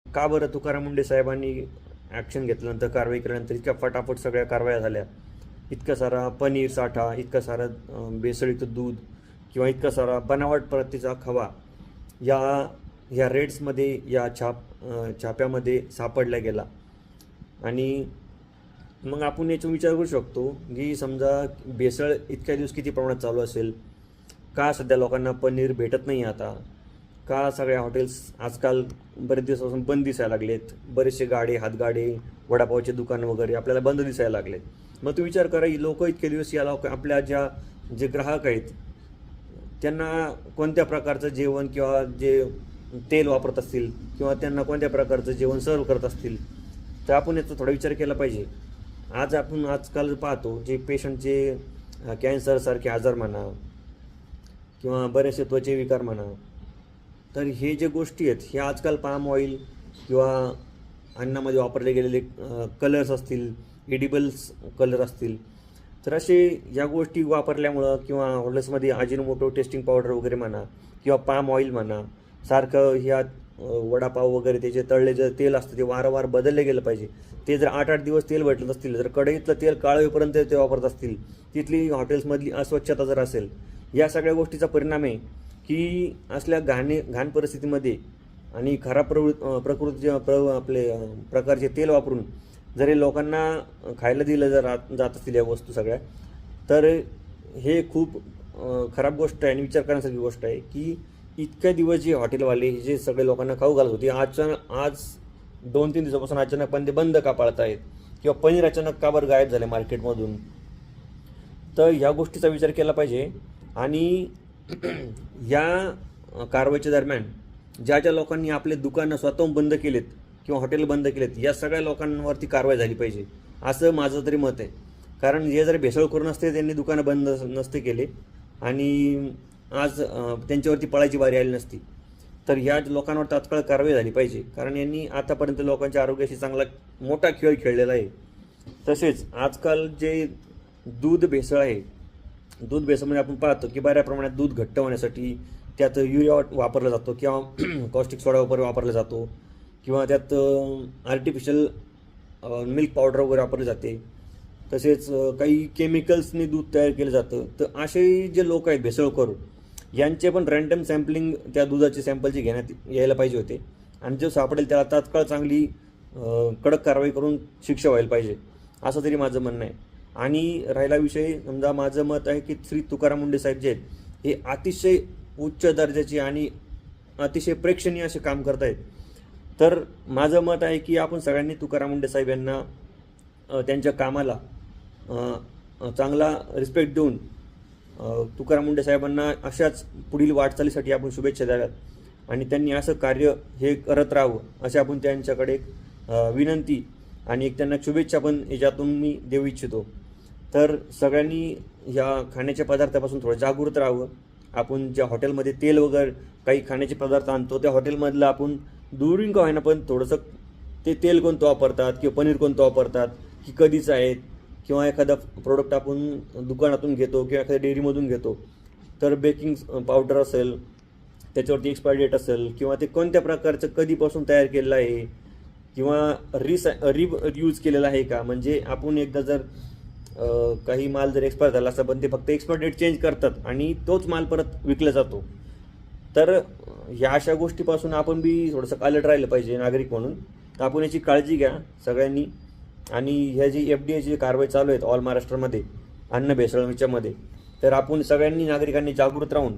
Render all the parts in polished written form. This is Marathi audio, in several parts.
का बरं तुकाराम मुंडे साहेबांनी ॲक्शन घेतल्यानंतर, कारवाई केल्यानंतर इतक्या फटाफट सगळ्या कारवाया झाल्या? इतका सारा पनीर साठा, इतका सारा भेसळयुक्त दूध किंवा इतका सारा बनावट प्रतीचा खवा या रेड्समध्ये, या छाप्यामध्ये सापडला गेला. आणि मग आपण याचा विचार करू शकतो की समजा भेसळ इतक्या दिवस किती प्रमाणात चालू असेल, का सध्या लोकांना पनीर भेटत नाही आता, का सगळ्या हॉटेल्स आजकाल बरेच दिवसापासून बंद दिसायला लागलेत, बरेचसे गाडे, हातगाडे, वडापावचे दुकान वगैरे आपल्याला बंद दिसायला लागलेत. मग तू विचार करा, लोक इतके दिवस या आपल्या जे ग्राहक आहेत त्यांना कोणत्या प्रकारचं जेवण किंवा जे तेल वापरत असतील किंवा त्यांना कोणत्या प्रकारचं जेवण सर्व करत असतील, तर आपण याचा थोडा विचार केला पाहिजे. आपण आजकाल पाहतो जे पेशंटचे कॅन्सरसारखे आजार म्हणा किंवा बरेचसे त्वचे विकार म्हणा, तर हे जे गोष्टी आहेत हे आजकाल पाम ऑइल किंवा अन्नामध्ये वापरले गेलेले कलर्स असतील, एडिबल्स कलर असतील, तर असे या गोष्टी वापरल्यामुळं किंवा हॉटेल्समध्ये अजिनोमोटो टेस्टिंग पावडर वगैरे म्हणा किंवा पाम ऑइल म्हणा, सारखं ह्या वडापाव वगैरे त्याचे तळले जे तेल असतं ते वारंवार बदलले गेलं पाहिजे. ते जर 8-8 दिवस तेल भेटत असतील, जर कढईतलं तेल काळवेपर्यंत ते वापरत असतील, तिथली हॉटेल्समधली अस्वच्छता जर असेल, या सगळ्या गोष्टीचा परिणाम आहे की असल्या घाण परिस्थितीमध्ये आणि खराब प्रकृतीचे प्रकारचे तेल वापरून जरी लोकांना खायला दिलं जात असतील या वस्तू सगळ्या, तर हे खूप खराब गोष्ट आहे आणि विचार करण्यासारखी गोष्ट आहे की इतक्या दिवस जे हॉटेलवाले जे सगळे लोकांना खाऊ घालत होते, आज 2-3 दिवसापासून अचानक पण ते बंद का पाळत आहेत किंवा पनीर अचानक का बरं गायब झाले मार्केटमधून, तर ह्या गोष्टीचा विचार केला पाहिजे. आणि या कारवाईच्या दरम्यान ज्या लोकांनी आपले दुकानं स्वतःहून बंद केलेत किंवा हॉटेल बंद केलेत, या सगळ्या लोकांवरती कारवाई झाली पाहिजे असं माझं तरी मत आहे. कारण हे जर भेसळ करून नसते, त्यांनी दुकानं बंद नसते केले आणि आज त्यांच्यावरती पळायची बारी आली नसती. तर ह्या लोकांवर तात्काळ कारवाई झाली पाहिजे, कारण यांनी आतापर्यंत लोकांच्या आरोग्याशी चांगला मोठा खेळ खेळलेला आहे. तसेच आजकाल जे दूध भेसळ आहे, दूध भेसळमध्ये आपण पाहतो की बऱ्या प्रमाणात दूध घट्ट होण्यासाठी त्यात युरिया वापरला जातो किंवा कॉस्टिक सोडा वगैरे वापरला जातो किंवा त्यात आर्टिफिशियल मिल्क पावडर वगैरे वापरली जाते. तसेच काही केमिकल्सनी दूध तयार केलं जातं. तर असे जे लोक आहेत भेसळखोर, यांचे पण रँडम सॅम्पलिंग त्या दुधाचे सॅम्पलचे घेण्यात यायला पाहिजे होते आणि जो सापडेल त्याला तात्काळ चांगली कडक कारवाई करून शिक्षा व्हायला पाहिजे, असं तरी माझं म्हणणं आहे. आणि राहिला विषय, समजा माझं मत आहे की श्री तुकाराम मुंडे साहेब जे आहेत हे अतिशय उच्च दर्जाचे आणि अतिशय प्रेक्षणीय असे काम करत आहेत. तर माझं मत आहे की आपण सगळ्यांनी तुकाराम मुंडे साहेब यांना त्यांच्या कामाला चांगला रिस्पेक्ट देऊन तुकाराम मुंडे साहेबांना अशाच पुढील वाटचालीसाठी आपण शुभेच्छा द्याव्यात आणि त्यांनी असं कार्य हे करत राहावं असे आपण त्यांच्याकडे विनंती आणि एक त्यांना शुभेच्छा पण याच्यातून मी देऊ इच्छितो. तर सगळ्यांनी या खाण्याच्या पदार्थापासून थोडं जागृत राहावं. आपण ज्या हॉटेलमध्ये तेल वगैरे काही खाण्याचे पदार्थ आणतो, त्या हॉटेलमधलं आपण दुरून का होईना पण थोडंसं ते तेल कोणतं वापरतात किंवा पनीर कोणतं वापरतात, की कधीचं आहेत, किंवा एखादा प्रोडक्ट आपण दुकानातून घेतो किंवा एखाद्या डेअरीमधून घेतो, तर बेकिंग पावडर असेल, त्याच्यावरती एक्सपायरी डेट असेल किंवा ते कोणत्या प्रकारचं कधीपासून तयार केलेलं आहे किंवा यूज केलेला आहे का. म्हणजे आपण एकदा जर काही माल जर एक्सपायर झाला असता पण ते फक्त एक्सपायर डेट चेंज करतात आणि तोच माल परत विकला जातो. तर ह्या अशा गोष्टीपासून आपण बी थोडंसं अलर्ट राहिलं पाहिजे नागरिक म्हणून. तर आपण याची काळजी घ्या सगळ्यांनी. आणि ह्या जी FDA कारवाई चालू आहेत ऑल महाराष्ट्रामध्ये अन्न भेसळीच्यामध्ये, तर आपण सगळ्यांनी नागरिकांनी जागृत राहून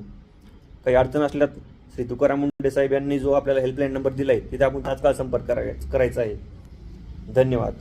काही अडचण असल्यास श्री तुकाराम मुंडे साहेब यांनी जो आपल्याला हेल्पलाईन नंबर दिला आहे तिथे आपण तात्काळ संपर्क करायचा आहे. धन्यवाद.